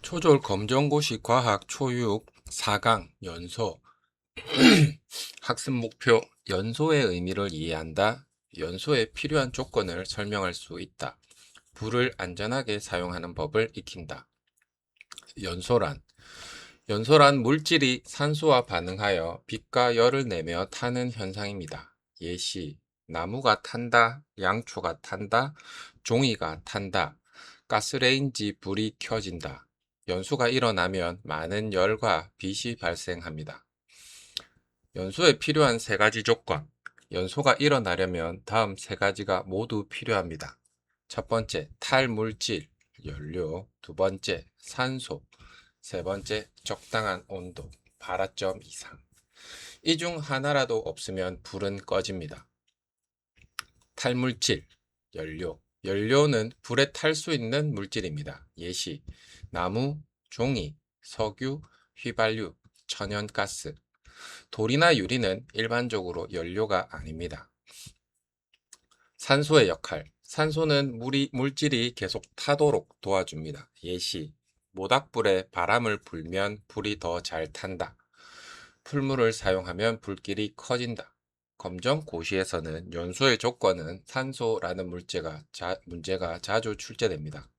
초졸 검정고시 과학 초육 4강 연소 학습 목표 연소의 의미를 이해한다. 연소에 필요한 조건을 설명할 수 있다. 불을 안전하게 사용하는 법을 익힌다. 연소란 연소란 물질이 산소와 반응하여 빛과 열을 내며 타는 현상입니다. 예시 나무가 탄다, 양초가 탄다, 종이가 탄다, 가스레인지 불이 켜진다. 연소가 일어나면 많은 열과 빛이 발생합니다. 연소에 필요한 세 가지 조건. 연소가 일어나려면 다음 세 가지가 모두 필요합니다. 첫 번째, 탈물질, 연료. 두 번째, 산소. 세 번째, 적당한 온도, 발화점 이상. 이 중 하나라도 없으면 불은 꺼집니다. 탈물질, 연료. 연료는 불에 탈 수 있는 물질입니다. 예시, 나무, 종이, 석유, 휘발유, 천연가스. 돌이나 유리는 일반적으로 연료가 아닙니다. 산소의 역할. 산소는 물질이 계속 타도록 도와줍니다. 예시, 모닥불에 바람을 불면 불이 더 잘 탄다. 풀물을 사용하면 불길이 커진다. 검정고시에서는 연소의 조건은 산소라는 문제가 자주 출제됩니다.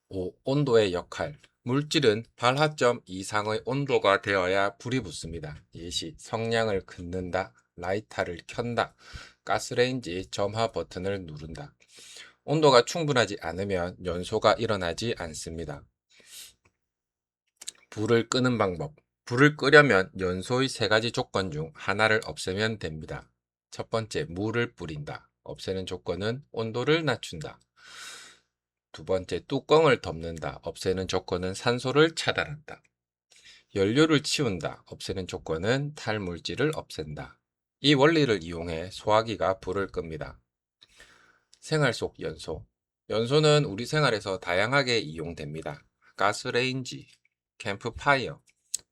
5. 온도의 역할. 물질은 발화점 이상의 온도가 되어야 불이 붙습니다. 예시, 성냥을 긋는다, 라이터를 켠다, 가스레인지 점화 버튼을 누른다. 온도가 충분하지 않으면 연소가 일어나지 않습니다. 불을 끄는 방법. 불을 끄려면 연소의 세 가지 조건 중 하나를 없애면 됩니다. 첫 번째, 물을 뿌린다. 없애는 조건은 온도를 낮춘다. 두 번째, 뚜껑을 덮는다. 없애는 조건은 산소를 차단한다. 연료를 치운다. 없애는 조건은 탈물질을 없앤다. 이 원리를 이용해 소화기가 불을 끕니다. 생활 속 연소. 연소는 우리 생활에서 다양하게 이용됩니다. 가스레인지, 캠프파이어,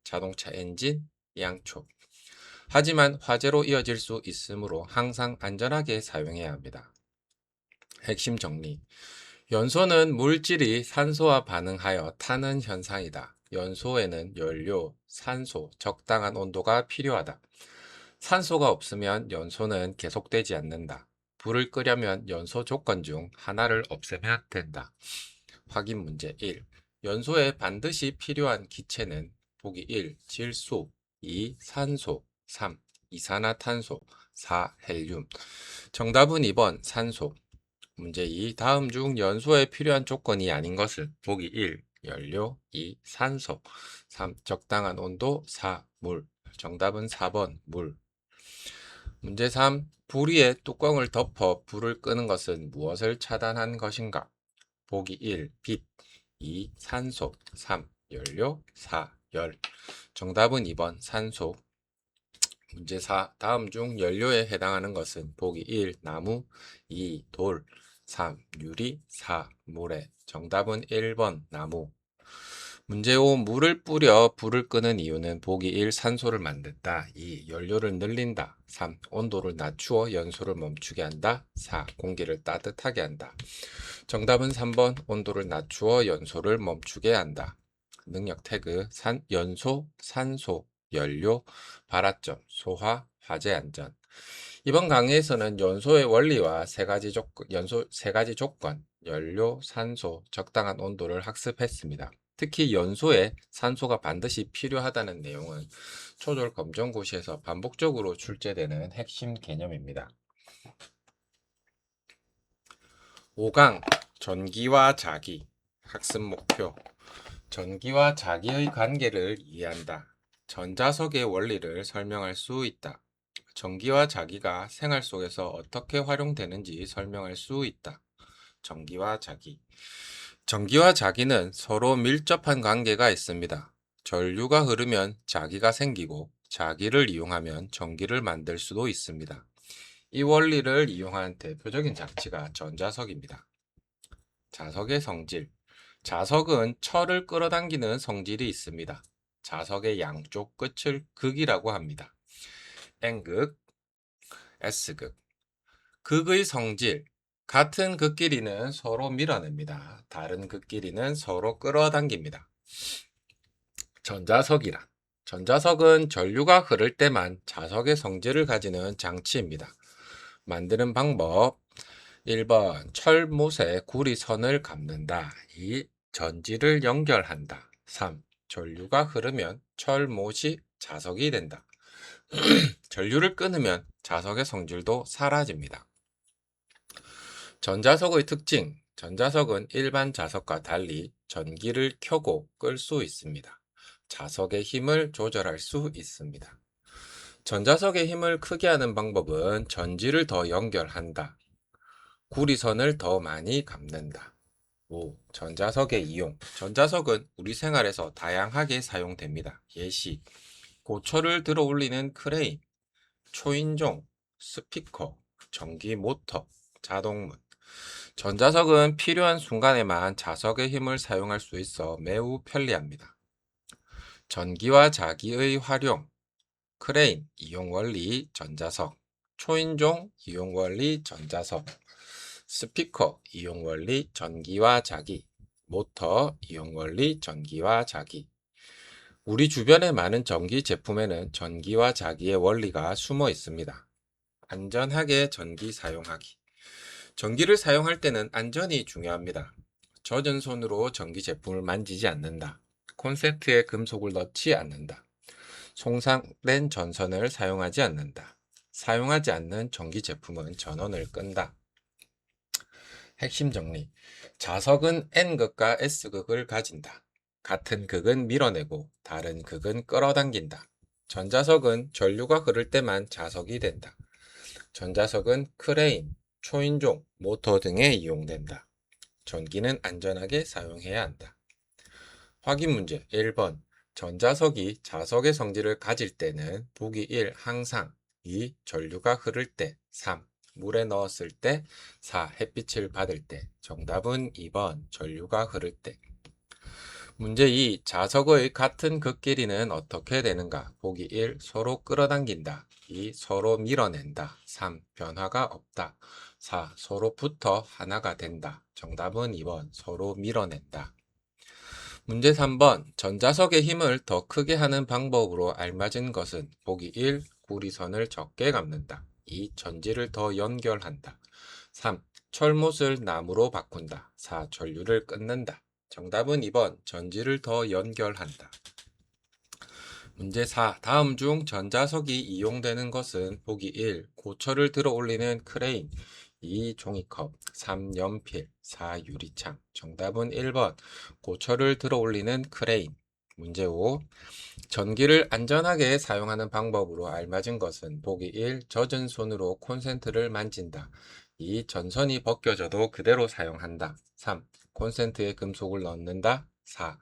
자동차 엔진, 양초. 하지만 화재로 이어질 수 있으므로 항상 안전하게 사용해야 합니다. 핵심 정리. 연소는 물질이 산소와 반응하여 타는 현상이다. 연소에는 연료, 산소, 적당한 온도가 필요하다. 산소가 없으면 연소는 계속되지 않는다. 불을 끄려면 연소 조건 중 하나를 없애면 된다. 확인 문제 1. 연소에 반드시 필요한 기체는 보기 1. 질소, 2. 산소, 3. 이산화탄소, 4. 헬륨. 정답은 2번 산소. 문제 2. 다음 중 연소에 필요한 조건이 아닌 것은 보기 1. 연료, 2. 산소, 3. 적당한 온도, 4. 물. 정답은 4번 물. 문제 3. 불 위에 뚜껑을 덮어 불을 끄는 것은 무엇을 차단한 것인가? 보기 1. 빛, 2. 산소, 3. 연료, 4. 열. 정답은 2번 산소. 문제 4. 다음 중 연료에 해당하는 것은 보기 1. 나무, 2. 돌, 3. 유리, 4. 모래. 정답은 1번 나무. 문제 5. 물을 뿌려 불을 끄는 이유는 보기 1. 산소를 만든다. 2. 연료를 늘린다. 3. 온도를 낮추어 연소를 멈추게 한다. 4. 공기를 따뜻하게 한다. 정답은 3번 온도를 낮추어 연소를 멈추게 한다. 능력 태그 연소, 산소, 연료, 발화점, 소화, 화재 안전. 이번 강의에서는 연소의 원리와 세 가지 조건, 연료, 산소, 적당한 온도를 학습했습니다. 특히 연소에 산소가 반드시 필요하다는 내용은 초졸 검정고시에서 반복적으로 출제되는 핵심 개념입니다. 5강 전기와 자기 학습 목표. 전기와 자기의 관계를 이해한다. 전자석의 원리를 설명할 수 있다. 전기와 자기가 생활 속에서 어떻게 활용되는지 설명할 수 있다. 전기와 자기. 전기와 자기는 서로 밀접한 관계가 있습니다. 전류가 흐르면 자기가 생기고 자기를 이용하면 전기를 만들 수도 있습니다. 이 원리를 이용한 대표적인 장치가 전자석입니다. 자석의 성질. 자석은 철을 끌어당기는 성질이 있습니다. 자석의 양쪽 끝을 극이라고 합니다. N극, S극. 극의 성질, 같은 극끼리는 서로 밀어냅니다. 다른 극끼리는 서로 끌어당깁니다. 전자석이란 전자석은 전류가 흐를 때만 자석의 성질을 가지는 장치입니다. 만드는 방법 1번 철못에 구리선을 감는다. 2. 전지를 연결한다. 3. 전류가 흐르면 철못이 자석이 된다. 전류를 끊으면 자석의 성질도 사라집니다. 전자석의 특징 전자석은 일반 자석과 달리 전기를 켜고 끌 수 있습니다. 자석의 힘을 조절할 수 있습니다. 전자석의 힘을 크게 하는 방법은 전지를 더 연결한다. 구리선을 더 많이 감는다. 5. 전자석의 이용 전자석은 우리 생활에서 다양하게 사용됩니다. 예시 고철을 들어 올리는 크레인, 초인종, 스피커, 전기 모터, 자동문 전자석은 필요한 순간에만 자석의 힘을 사용할 수 있어 매우 편리합니다. 전기와 자기의 활용 크레인 이용 원리 전자석 초인종 이용 원리 전자석 스피커 이용 원리 전기와 자기 모터 이용 원리 전기와 자기 우리 주변의 많은 전기 제품에는 전기와 자기의 원리가 숨어 있습니다. 안전하게 전기 사용하기 전기를 사용할 때는 안전이 중요합니다. 젖은 손으로 전기 제품을 만지지 않는다. 콘센트에 금속을 넣지 않는다. 손상된 전선을 사용하지 않는다. 사용하지 않는 전기 제품은 전원을 끈다. 핵심 정리. 자석은 N극과 S극을 가진다. 같은 극은 밀어내고 다른 극은 끌어당긴다. 전자석은 전류가 흐를 때만 자석이 된다. 전자석은 크레인, 초인종, 모터 등에 이용된다. 전기는 안전하게 사용해야 한다. 확인 문제 1번 전자석이 자석의 성질을 가질 때는 보기 1. 항상 2. 전류가 흐를 때 3. 물에 넣었을 때 4. 햇빛을 받을 때 정답은 2번 전류가 흐를 때 문제 2. 자석의 같은 극끼리는 어떻게 되는가? 보기 1. 서로 끌어당긴다 2. 서로 밀어낸다 3. 변화가 없다 4. 서로 붙어 하나가 된다 정답은 2번 서로 밀어낸다 문제 3번 전자석의 힘을 더 크게 하는 방법으로 알맞은 것은 보기 1. 구리선을 적게 감는다 2. 전지를 더 연결한다 3. 철못을 나무로 바꾼다 4. 전류를 끊는다 정답은 2번 전지를 더 연결한다 문제 4. 다음 중 전자석이 이용되는 것은 보기 1. 고철을 들어 올리는 크레인 2. 종이컵 3. 연필 4. 유리창 정답은 1번 고철을 들어 올리는 크레인 문제 5. 전기를 안전하게 사용하는 방법으로 알맞은 것은 보기 1. 젖은 손으로 콘센트를 만진다 2. 전선이 벗겨져도 그대로 사용한다 3. 콘센트에 금속을 넣는다 4.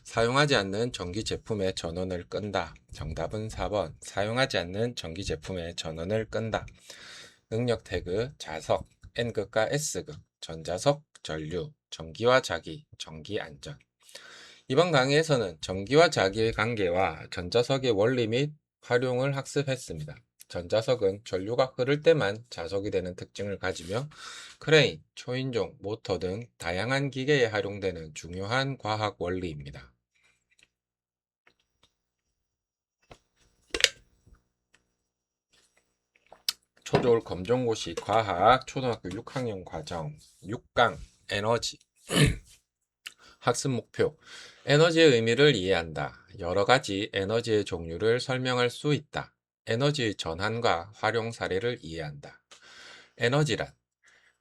사용하지 않는 전기 제품의 전원을 끈다 정답은 4번 사용하지 않는 전기 제품의 전원을 끈다 능력 태그 자석 N극과 S극 전자석 전류 전기와 자기 전기 안전 이번 강의에서는 전기와 자기의 관계와 전자석의 원리 및 활용을 학습했습니다. 전자석은 전류가 흐를 때만 자석이 되는 특징을 가지며 크레인, 초인종, 모터 등 다양한 기계에 활용되는 중요한 과학 원리입니다. 초졸 검정고시 과학 초등학교 6학년 과정 6강 에너지 학습 목표 에너지의 의미를 이해한다. 여러 가지 에너지의 종류를 설명할 수 있다. 에너지의 전환과 활용 사례를 이해한다. 에너지란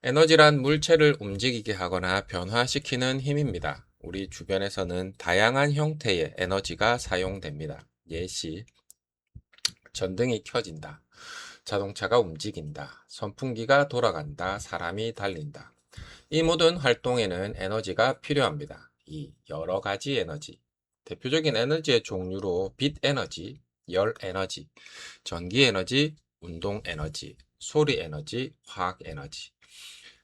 에너지란 물체를 움직이게 하거나 변화시키는 힘입니다. 우리 주변에서는 다양한 형태의 에너지가 사용됩니다. 예시 전등이 켜진다. 자동차가 움직인다. 선풍기가 돌아간다. 사람이 달린다. 이 모든 활동에는 에너지가 필요합니다. 2. 여러 가지 에너지. 대표적인 에너지의 종류로 빛 에너지, 열 에너지, 전기 에너지, 운동 에너지, 소리 에너지, 화학 에너지.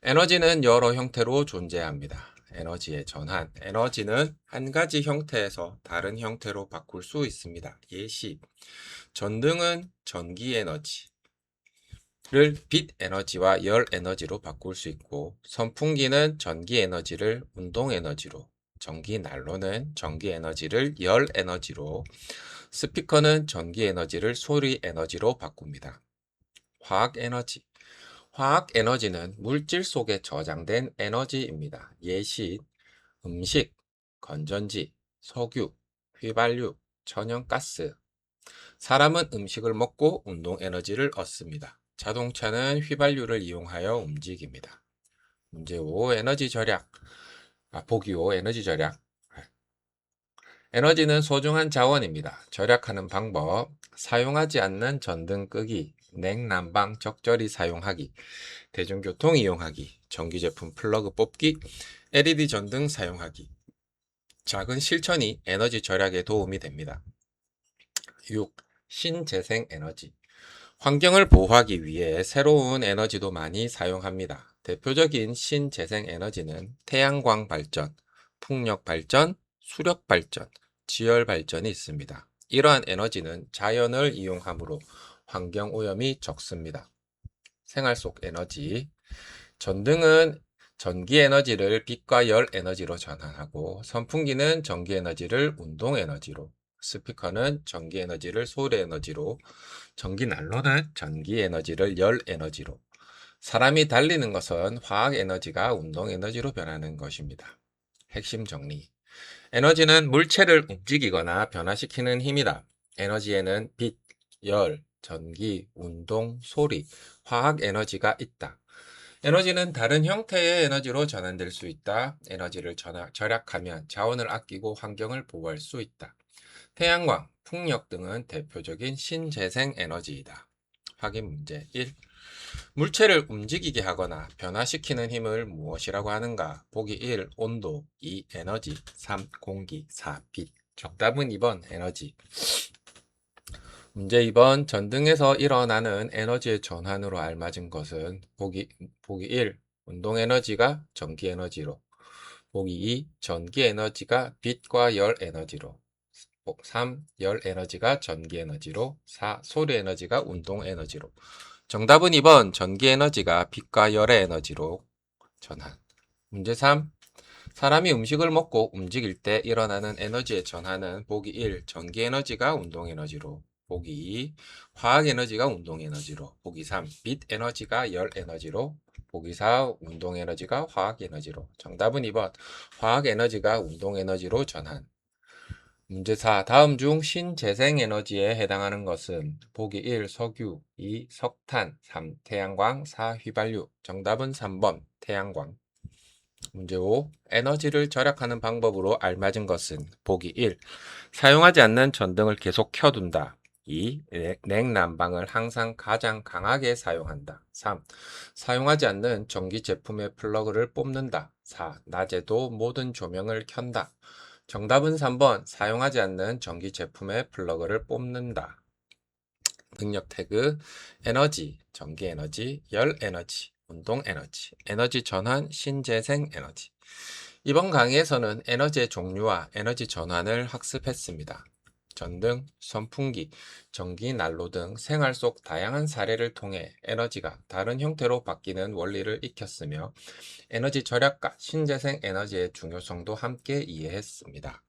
에너지는 여러 형태로 존재합니다. 에너지의 전환. 에너지는 한 가지 형태에서 다른 형태로 바꿀 수 있습니다. 예시. 전등은 전기 에너지, 빛 에너지와 열 에너지로 바꿀 수 있고, 선풍기는 전기 에너지를 운동 에너지로, 전기 난로는 전기 에너지를 열 에너지로, 스피커는 전기 에너지를 소리 에너지로 바꿉니다. 화학 에너지. 화학 에너지는 물질 속에 저장된 에너지입니다. 예시, 음식, 건전지, 석유, 휘발유, 천연가스. 사람은 음식을 먹고 운동 에너지를 얻습니다. 자동차는 휘발유를 이용하여 움직입니다. 문제 5. 에너지 절약. 보기 5. 에너지 절약. 에너지는 소중한 자원입니다. 절약하는 방법. 사용하지 않는 전등 끄기, 냉난방 적절히 사용하기, 대중교통 이용하기, 전기제품 플러그 뽑기, LED 전등 사용하기. 작은 실천이 에너지 절약에 도움이 됩니다. 6. 신재생 에너지. 환경을 보호하기 위해 새로운 에너지도 많이 사용합니다. 대표적인 신재생 에너지는 태양광 발전, 풍력 발전, 수력 발전, 지열 발전이 있습니다. 이러한 에너지는 자연을 이용하므로 환경 오염이 적습니다. 생활 속 에너지. 전등은 전기 에너지를 빛과 열 에너지로 전환하고, 선풍기는 전기 에너지를 운동 에너지로, 스피커는 전기 에너지를 소리 에너지로, 전기 난로는 전기 에너지를 열 에너지로. 사람이 달리는 것은 화학 에너지가 운동 에너지로 변하는 것입니다. 핵심 정리. 에너지는 물체를 움직이거나 변화시키는 힘이다. 에너지에는 빛, 열, 전기, 운동, 소리, 화학 에너지가 있다. 에너지는 다른 형태의 에너지로 전환될 수 있다. 에너지를 절약하면 자원을 아끼고 환경을 보호할 수 있다. 태양광, 풍력 등은 대표적인 신재생 에너지이다. 확인 문제 1. 물체를 움직이게 하거나 변화시키는 힘을 무엇이라고 하는가? 보기 1. 온도, 2. 에너지, 3. 공기, 4. 빛. 정답은 2번 에너지. 문제 2번. 전등에서 일어나는 에너지의 전환으로 알맞은 것은 보기 1. 운동 에너지가 전기 에너지로, 보기 2. 전기 에너지가 빛과 열 에너지로, 3. 열 에너지가 전기 에너지로, 4. 소리 에너지가 운동 에너지로. 정답은 2번 전기 에너지가 빛과 열의 에너지로 전환. 문제 3. 사람이 음식을 먹고 움직일 때 일어나는 에너지의 전환은 보기 1. 전기 에너지가 운동 에너지로, 보기 2. 화학 에너지가 운동 에너지로, 보기 3. 빛 에너지가 열 에너지로, 보기 4. 운동 에너지가 화학 에너지로. 정답은 2번 화학 에너지가 운동 에너지로 전환. 문제 4. 다음 중 신재생 에너지에 해당하는 것은 보기 1. 석유, 2. 석탄, 3. 태양광, 4. 휘발유. 정답은 3번 태양광. 문제 5. 에너지를 절약하는 방법으로 알맞은 것은 보기 1. 사용하지 않는 전등을 계속 켜둔다. 2. 냉난방을 항상 가장 강하게 사용한다. 3. 사용하지 않는 전기 제품의 플러그를 뽑는다. 4. 낮에도 모든 조명을 켠다. 정답은 3번 사용하지 않는 전기 제품의 플러그를 뽑는다. 능력 태그. 에너지, 전기 에너지, 열 에너지, 운동 에너지, 에너지 전환, 신재생 에너지. 이번 강의에서는 에너지의 종류와 에너지 전환을 학습했습니다. 전등, 선풍기, 전기 난로 등 생활 속 다양한 사례를 통해 에너지가 다른 형태로 바뀌는 원리를 익혔으며, 에너지 절약과 신재생 에너지의 중요성도 함께 이해했습니다.